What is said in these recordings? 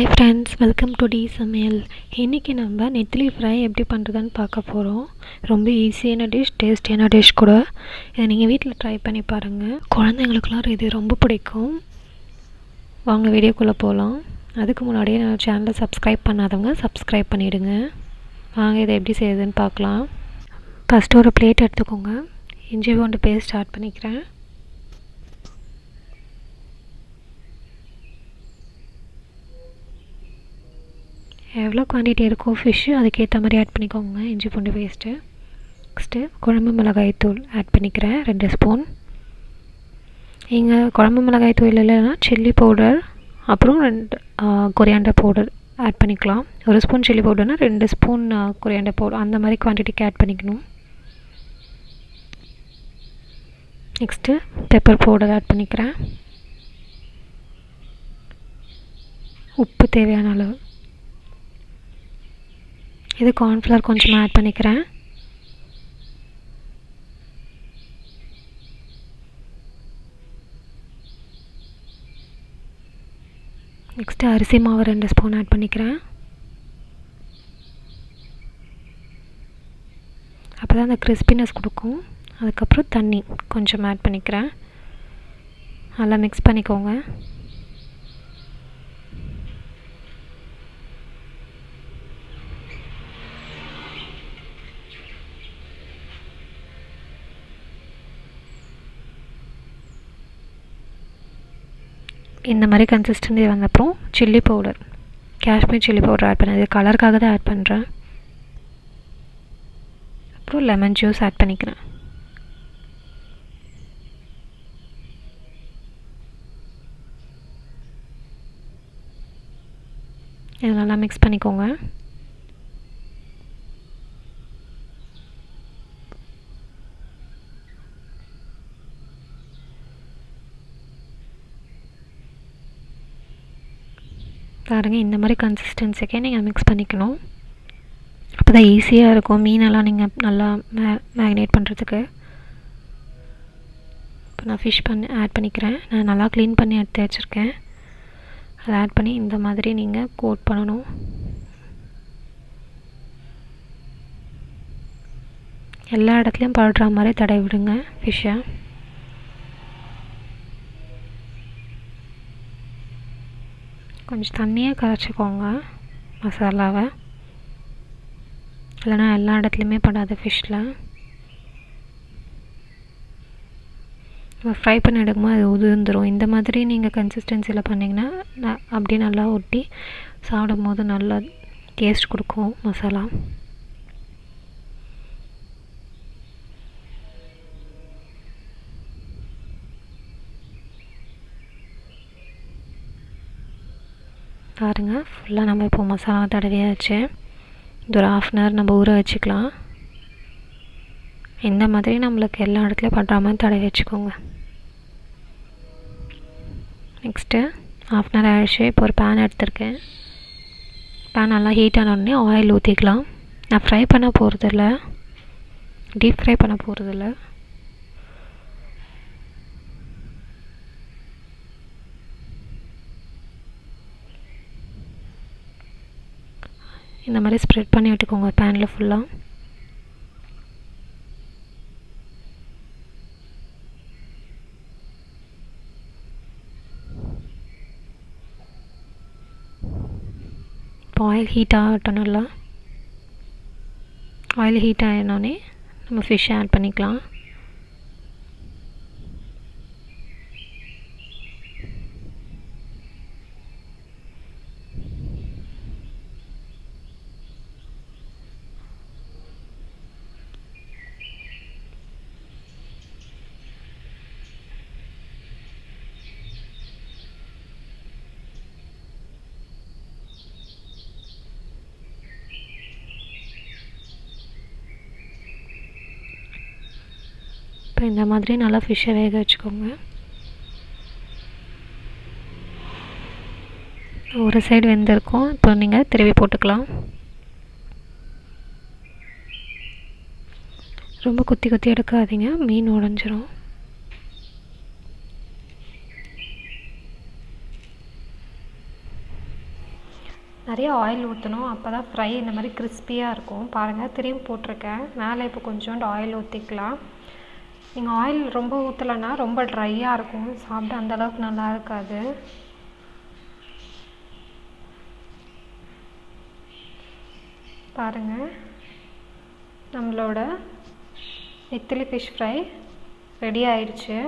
Hi friends, welcome to Samayal. இன்றைக்கி நம்ம நெத்திலி ஃப்ரை எப்படி பண்ணுறதுன்னு பார்க்க போகிறோம். ரொம்ப ஈஸியான டிஷ், டேஸ்டியான டிஷ் கூட. இதை நீங்கள் வீட்டில் ட்ரை பண்ணி பாருங்கள். குழந்தைங்களுக்குலாம் இது ரொம்ப பிடிக்கும். வாங்க வீடியோக்குள்ளே போகலாம். அதுக்கு முன்னாடியே நான் சேனலை சப்ஸ்கிரைப் பண்ணாதவங்க சப்ஸ்கிரைப் பண்ணிவிடுங்க. வாங்க இதை எப்படி செய்யுதுன்னு பார்க்கலாம். ஃபஸ்ட்டு ஒரு பிளேட் எடுத்துக்கோங்க. இஞ்சி பூண்டு பேஸ்ட் ஆட் பண்ணிக்கிறேன். எவ்வளோ குவான்டிட்டி இருக்கோ ஃபிஷ்ஷு அதுக்கேற்ற மாதிரி ஆட் பண்ணிக்கோங்க. இஞ்சி பூண்டு பேஸ்ட்டு. நெக்ஸ்ட்டு குழம்பு மிளகாய் தூள் ஆட் பண்ணிக்கிறேன் 2 ஸ்பூன். நீங்கள் குழம்பு மிளகாய் தூள் இல்லைன்னா சில்லி பவுடர் அப்புறம் 2 கொரியாண்டர் பவுடர் ஆட் பண்ணிக்கலாம். 1 ஸ்பூன் சில்லி பவுடர்னால் 2 ஸ்பூன் கொரியாண்டர் பவுடர் அந்த மாதிரி குவான்டிட்டிக்கு ஆட் பண்ணிக்கணும். நெக்ஸ்ட்டு பெப்பர் பவுடர் ஆட் பண்ணிக்கிறேன். உப்பு தேவையான அளவு. இது கார்ன்ஃப்ளவர் கொஞ்சம் ஆட் பண்ணிக்கிறேன். நெக்ஸ்ட்டு அரிசி மாவு 2 ஸ்பூன் ஆட் பண்ணிக்கிறேன். அப்போ தான் அந்த கிறிஸ்பினஸ் கொடுக்கும். அதுக்கப்புறம் தண்ணி கொஞ்சம் ஆட் பண்ணிக்கிறேன். நல்லா மிக்ஸ் பண்ணிக்கோங்க. இந்த மாதிரி கன்சிஸ்டன்சி வந்தப்புறம் chilli powder, Kashmir chilli powder add பண்ணேன். இது கலருக்காக தான் ஆட் பண்ணுறேன். அப்புறம் லெமன் ஜூஸ் ஆட் பண்ணிக்கிறேன். இது நல்லா மிக்ஸ் பண்ணிக்கோங்க. பாருங்கள், இந்த மாதிரி கன்சிஸ்டன்சிக்கே நீங்கள் மிக்ஸ் பண்ணிக்கணும். அப்போ தான் ஈஸியாக இருக்கும் மீனெல்லாம் நீங்கள் நல்லா மேக்னேட் பண்ணுறதுக்கு. இப்போ நான் ஃபிஷ் ஆட் பண்ணிக்கிறேன். நான் நல்லா க்ளீன் பண்ணி எடுத்து வச்சுருக்கேன். அதை ஆட் பண்ணி இந்த மாதிரி நீங்கள் கோட் பண்ணணும். எல்லா இடத்துலையும் படுற மாதிரி தடவி விடுங்க ஃபிஷ்ஷை. கொஞ்சம் தண்ணியாக கரைச்சிக்கோங்க மசாலாவை, இல்லைனா எல்லா இடத்துலையுமே படாது ஃபிஷ்ஷில். நம்ம ஃப்ரை பண்ணி எடுக்கும்போது அது உதிர்ந்துடும். இந்த மாதிரி நீங்கள் கன்சிஸ்டன்சியில் பண்ணிங்கன்னா அப்படியே நல்லா ஒட்டி சாப்பிடும் போது நல்லா டேஸ்ட் கொடுக்கும் மசாலா. பாருங்கள், ஃபுல்லாக நம்ம இப்போ மசாலா தடவியாச்சு. இது ஒரு 1/2 அன் ஹவர் நம்ம ஊற வச்சுக்கலாம். இந்த மாதிரி நம்மளுக்கு எல்லா இடத்துலையும் படுற மாதிரி தடவி வச்சுக்கோங்க. நெக்ஸ்ட்டு 1/2 அன் ஹவர் ஆகிடுச்சு. இப்போ ஒரு பேன் எடுத்திருக்கேன். பேன் நல்லா ஹீட் ஆனோடனே ஆயில் ஊற்றிக்கலாம். நான் ஃப்ரை பண்ண போகிறதில்ல, டீப் ஃப்ரை பண்ண போகிறதில்ல. இந்த மாதிரி ஸ்ப்ரெட் பண்ணி விட்டுக்கோங்க பேனில் ஃபுல்லாக. இப்போ ஆயில் ஹீட் ஆகட்டும். நல்லா ஆயில் ஹீட் ஆகினோடனே நம்ம ஃபிஷ் ஆட் பண்ணிக்கலாம். இப்போ இந்த மாதிரி நல்லா ஃபிஷ்ஷை வேக வச்சுக்கோங்க. ஒரு சைடு வெந்திருக்கும். இப்போ நீங்கள் திருவி போட்டுக்கலாம். ரொம்ப குத்தி குத்தி எடுக்காதீங்க, மீன் உடஞ்சிரும். நிறைய ஆயில் ஊற்றணும், அப்போ தான் ஃப்ரை இந்த மாதிரி கிறிஸ்பியாக இருக்கும். பாருங்கள், திரும்பி போட்டிருக்கேன். மேலே இப்போ கொஞ்சோண்டு ஆயில் ஊற்றிக்கலாம். நீங்கள் ஆயில் ரொம்ப ஊற்றலைன்னா ரொம்ப ட்ரையாக இருக்கும், சாப்பிட அந்தளவுக்கு நல்லா இருக்காது. பாருங்கள், நம்மளோட நெத்திலி ஃபிஷ் ஃப்ரை ரெடி ஆயிடுச்சு.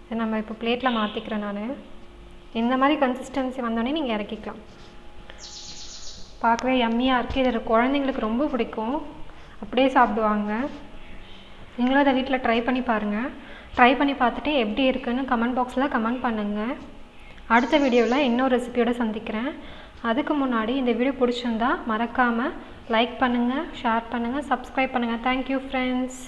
இதை நம்ம இப்போ பிளேட்டில் மாற்றிக்கிறேன். நான் இந்த மாதிரி கன்சிஸ்டன்சி வந்தோடனே நீங்கள் இறக்கிக்கலாம். பார்க்கவே யம்மியாக இருக்குது. இதில் குழந்தைங்களுக்கு ரொம்ப பிடிக்கும், அப்படியே சாப்பிடுவாங்க. நீங்களும் அதை வீட்டில் ட்ரை பண்ணி பாருங்கள். ட்ரை பண்ணி பார்த்துட்டு எப்படி இருக்குன்னு கமெண்ட் பாக்ஸில் கமெண்ட் பண்ணுங்கள். அடுத்த வீடியோவில் இன்னொரு ரெசிபியோடு சந்திக்கிறேன். அதுக்கு முன்னாடி இந்த வீடியோ பிடிச்சிருந்தா மறக்காமல் லைக் பண்ணுங்கள், ஷேர் பண்ணுங்கள், சப்ஸ்கிரைப் பண்ணுங்கள். Thank you friends.